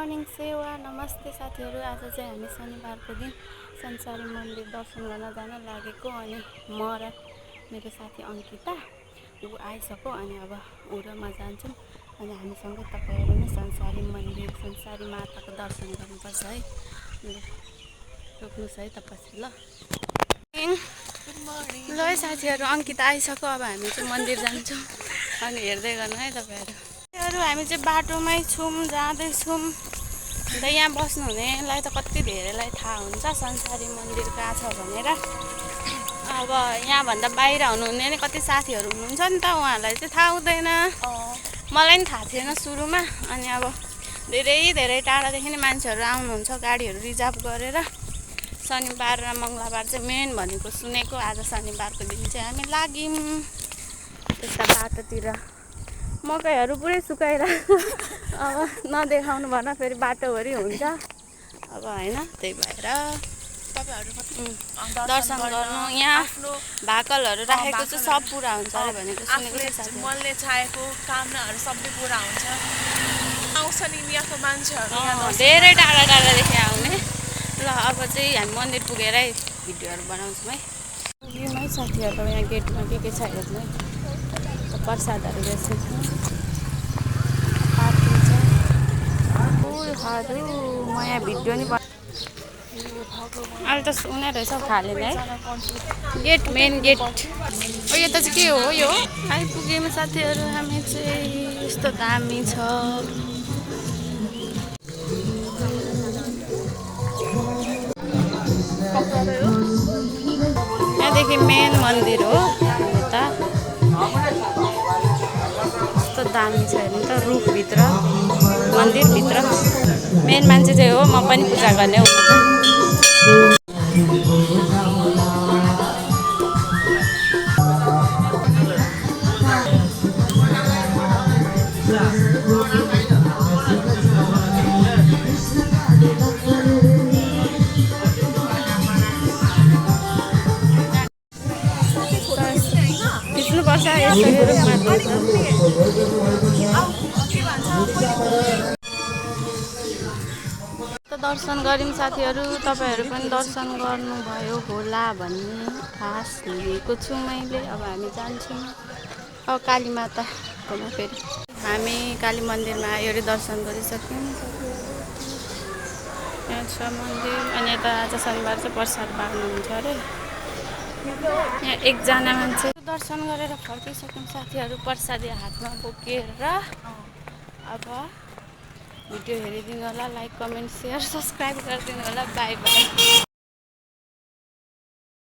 Morning सेवा नमस्ते साथीहरू। आज चाहिँ हामी शनिबारको दिन संसारी मन्दिर दर्शन गर्न जान लागेको। अनि म र मेरो साथी अङ्किता ऊ आइसक्यो। अनि अब ऊ र म जान्छौँ। अनि हामीसँगै तपाईँहरू नै संसारी मन्दिर संसारी माताको दर्शन गर्नुपर्छ है। रोक्नुहोस् है तपाईँ ल। ल है साथीहरू, अङ्किता आइसक्यो। अब हामी चाहिँ मन्दिर जान्छौँ। अनि हेर्दै गर्नु है तपाईँहरू। हामी चाहिँ बाटोमै छौँ, जाँदैछौँ। अन्त यहाँ बस्नुहुनेलाई त कति धेरैलाई थाहा हुन्छ संसारी मन्दिर कहाँ छ भनेर। अब यहाँभन्दा बाहिर हुनुहुने नि कति साथीहरू हुनुहुन्छ नि त, उहाँहरूलाई चाहिँ थाहा हुँदैन। मलाई पनि थाहा थिएन सुरुमा। अनि अब धेरै टाढादेखि नै मान्छेहरू आउनुहुन्छ गाडीहरू रिजर्भ गरेर। शनिबार र मङ्गलबार चाहिँ मेन भनेको सुनेको। आज शनिबारको दिन चाहिँ हामी लाग्यौँ। त्यस्ता बाटोतिर मकैहरू पुरै सुकाएर अब नदेखाउनु भन, फेरि बाटोभरि हुन्छ अब होइन। त्यही भएर दर्शन गर्नु यहाँ भाकलहरू राखेको चाहिँ सब पुरा हुन्छ अरे भनेको सुनेको। मनले चाहेको कामनाहरू सबै पुरा हुन्छ। आउँछ नि यहाँको मान्छेहरू धेरै टाढादेखि आउने। ल अब चाहिँ हामी मन्दिर पुगेरै भिडियोहरू बनाउँछौँ है। पुग्यौँ है साथीहरू। यहाँ गेटमा के छ हेर्नु है। प्रसादहरू बेच्नु फुलहरू। म यहाँ भिडियो नि अहिले त सुने रहेछ खाले है। Get main get. ओ यो त चाहिँ के हो? यो आइपुग्यौँ साथीहरू। हामी चाहिँ यस्तो दामी छ। यहाँदेखि मेन मन्दिर हो यता। कस्तो दामी छ हेर्नु त, रुखभित्र मन्दिरभित्र। मेन मान्छे चाहिँ हो, म पनि पूजा गर्ने हो। खिच्नुपर्छ यसरी रुखमा। दर्शन गऱ्यौँ साथीहरू। तपाईँहरू पनि दर्शन गर्नुभयो होला भन्ने आश लिएको छु मैले। अब हामी जान्छौँ अब काली माताकोमा। फेरि हामी काली मन्दिरमा आयो दर्शन गरिसक्यौँ। यहाँ छ मन्दिर। अनि यता आज शनिबार चाहिँ प्रसाद बाँड्नुहुन्छ अरे। यहाँ एकजना मान्छे दर्शन गरेर फर्किसक्यौँ साथीहरू, प्रसादी हातमा बोकेर। अब भिडियो हेरिदिनु होला, लाइक कमेन्ट सेयर सब्सक्राइब गरिदिनु होला। By by.